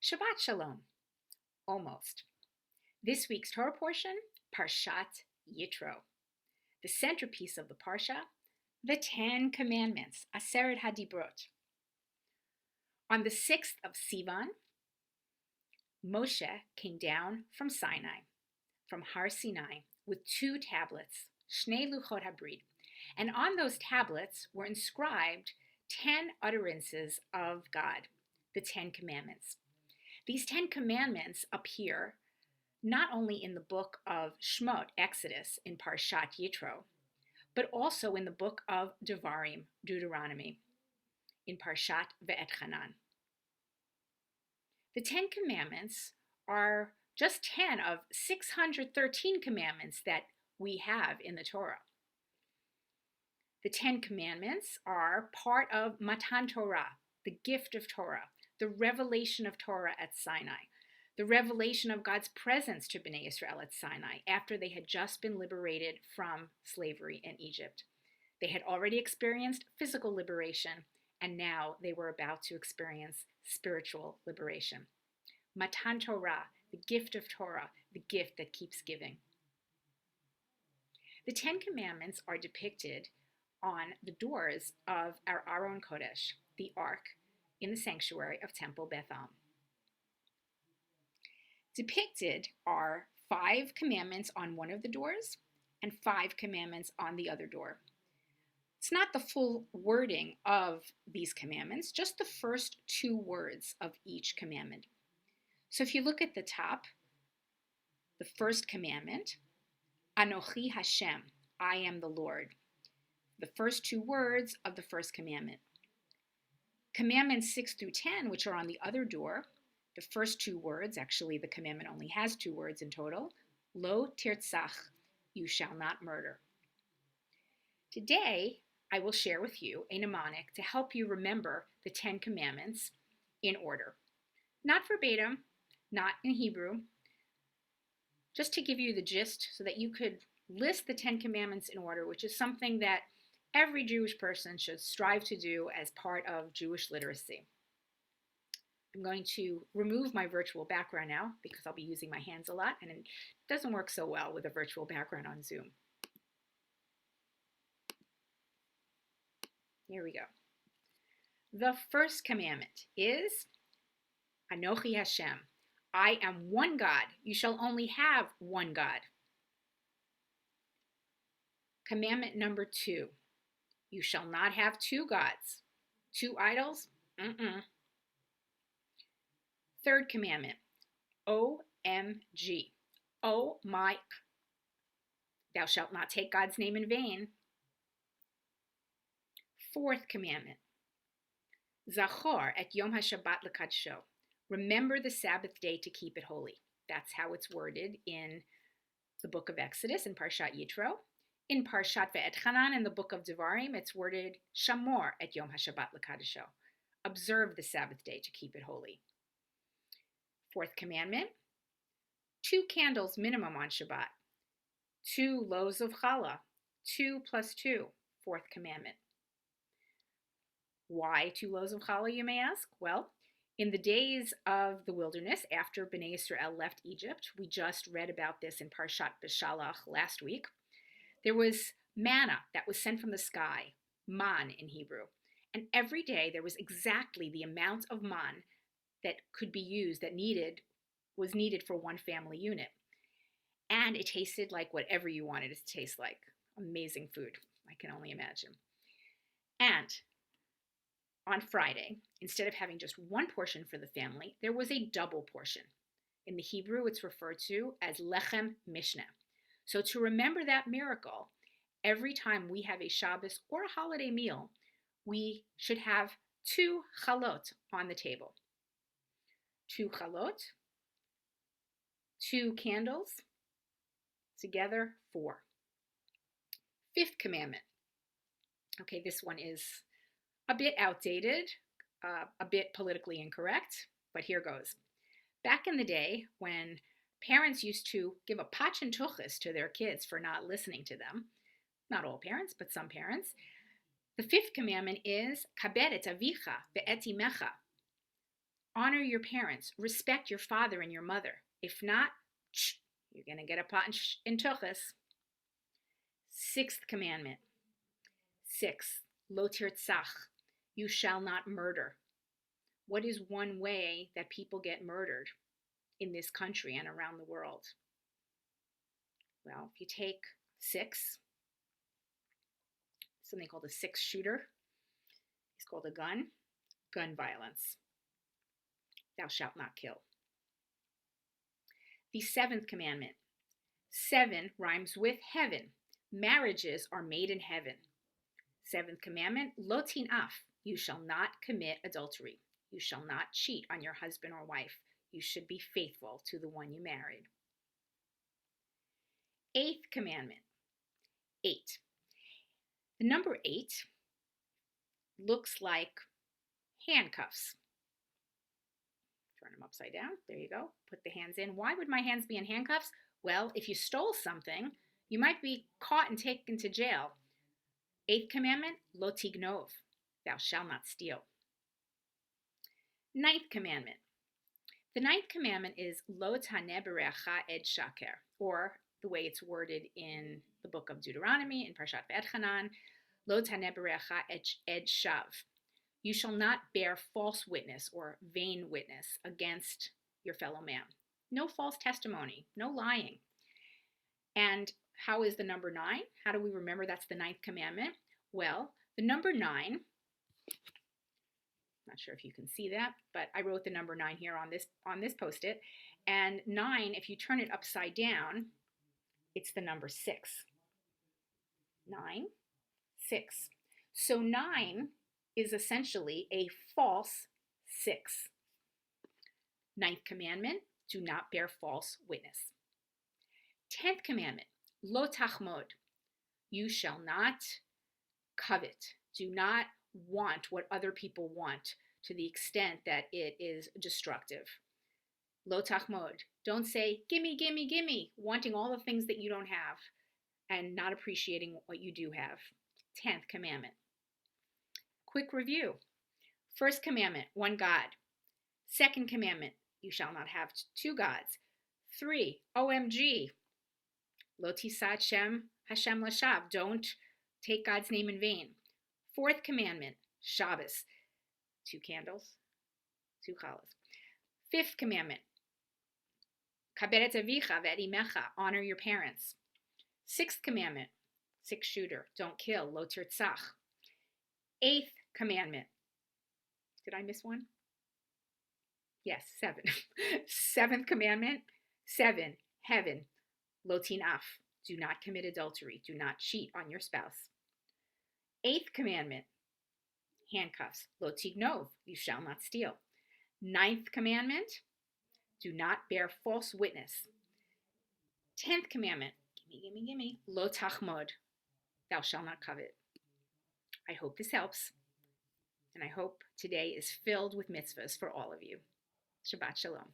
Shabbat Shalom. Almost. This week's Torah portion, Parashat Yitro. The centerpiece of the Parsha, the 10 Commandments, Aseret HaDibrot. On the 6th of Sivan, Moshe came down from Sinai, from Har Sinai, with 2 tablets, Shnei Luchot HaBrit, and on those tablets were inscribed 10 utterances of God, the 10 Commandments. These 10 Commandments appear not only in the Book of Shemot, Exodus, in Parashat Yitro, but also in the Book of Devarim, Deuteronomy, in Parashat Va-Etchanan. The 10 Commandments are just 10 of 613 commandments that we have in the Torah. The 10 Commandments are part of Matan Torah, the gift of Torah, the revelation of Torah at Sinai, the revelation of God's presence to Bnei Israel at Sinai after they had just been liberated from slavery in Egypt. They had already experienced physical liberation, and now they were about to experience spiritual liberation. Matan Torah, the gift of Torah, the gift that keeps giving. The 10 Commandments are depicted on the doors of our Aron Kodesh, the Ark, in the sanctuary of Temple Bethel. Depicted are 5 commandments on one of the doors and 5 commandments on the other door. It's not the full wording of these commandments, just the first 2 words of each commandment. So if you look at the top, the first commandment, Anochi Hashem, I am the Lord. The first 2 words of the first commandment. Commandments 6 through 10, which are on the other door, the first 2 words, actually the commandment only has 2 words in total, Lo tirtzach, you shall not murder. Today, I will share with you a mnemonic to help you remember the 10 commandments in order. Not verbatim, not in Hebrew, just to give you the gist so that you could list the 10 commandments in order, which is something that every Jewish person should strive to do as part of Jewish literacy. I'm going to remove my virtual background now because I'll be using my hands a lot and it doesn't work so well with a virtual background on Zoom. Here we go. The first commandment is Anochi Hashem. I am one God. You shall only have one God. Commandment number 2. You shall not have 2 gods. 2 idols? Third commandment. OMG. Oh my. Thou shalt not take God's name in vain. 4th commandment. Zachor et Yom HaShabbat lekadsho. Remember the Sabbath day to keep it holy. That's how it's worded in the Book of Exodus in Parashat Yitro. In Parashat Va-Etchanan in the Book of Devarim, it's worded Shamor et Yom HaShabbat lekadsho. Observe the Sabbath day to keep it holy. 4th commandment. 2 candles minimum on Shabbat. 2 loaves of challah. 2 plus 2. 4th commandment. Why 2 loaves of challah, you may ask? Well, in the days of the wilderness, after Bnei Israel left Egypt, we just read about this in Parashat Beshalach last week, there was manna that was sent from the sky, man in Hebrew. And every day there was exactly the amount of man that could be used, that was needed for one family unit. And it tasted like whatever you wanted it to taste like. Amazing food, I can only imagine. And on Friday, instead of having just 1 portion for the family, there was a double portion. In the Hebrew, it's referred to as lechem mishneh. So to remember that miracle, every time we have a Shabbos or a holiday meal, we should have 2 chalot on the table. 2 chalot, 2 candles, together 4. 5th commandment. Okay, this one is a bit outdated, a bit politically incorrect, but here goes. Back in the day when parents used to give a pachentuchis to their kids for not listening to them, not all parents, but some parents, the 5th commandment is kabed et avicha ve'et imecha. Honor your parents. Respect your father and your mother. If not, you're going to get a pot in tuchus. Sixth commandment. Six, lo tirtzach. You shall not murder. What is one way that people get murdered in this country and around the world? Well, if you take six, something called a six shooter, it's called a gun violence. Thou shalt not kill. The seventh commandment. Seven rhymes with heaven. Marriages are made in heaven. Seventh commandment, lo tin'af. You shall not commit adultery. You shall not cheat on your husband or wife. You should be faithful to the one you married. Eighth commandment. 8. The number 8 looks like handcuffs. Turn them upside down. There you go. Put the hands in. Why would my hands be in handcuffs? Well, if you stole something, you might be caught and taken to jail. Eighth commandment, lo tignov. Thou shalt not steal. Ninth commandment. The ninth commandment is lo taneh berecha ed shaker, or the way it's worded in the Book of Deuteronomy, in Parashat Va-Etchanan, lo taneh berecha ed shav. You shall not bear false witness or vain witness against your fellow man. No false testimony, no lying. And how is the number 9? How do we remember that's the ninth commandment? Well, the number 9, not sure if you can see that, but I wrote the number 9 here on this post-it. And 9, if you turn it upside down, it's the number 6. 9, 6. So 9 is essentially a false 6. Ninth commandment, do not bear false witness. 10th commandment, lo tachmod. You shall not covet. Do not want what other people want to the extent that it is destructive. Lo tachmod. Don't say, gimme, gimme, gimme, wanting all the things that you don't have and not appreciating what you do have. 10th commandment. Quick review. First commandment, one God. Second commandment, you shall not have two gods. 3, OMG, lo tisat Hashem lashav. Don't take God's name in vain. Fourth commandment, Shabbos. 2 candles, 2 challahs. Fifth commandment, kaberet avicha ve'et imecha. Honor your parents. Sixth commandment, 6 shooter. Don't kill, lo tirtzach. Eighth commandment. Did I miss one? Yes, 7. Seventh commandment, 7, heaven, lo tin'af. Do not commit adultery. Do not cheat on your spouse. Eighth commandment, handcuffs, lo tignov. You shall not steal. Ninth commandment, do not bear false witness. 10th commandment, gimme, lo tachmod. Thou shalt not covet. I hope this helps, and I hope today is filled with mitzvahs for all of you. Shabbat Shalom.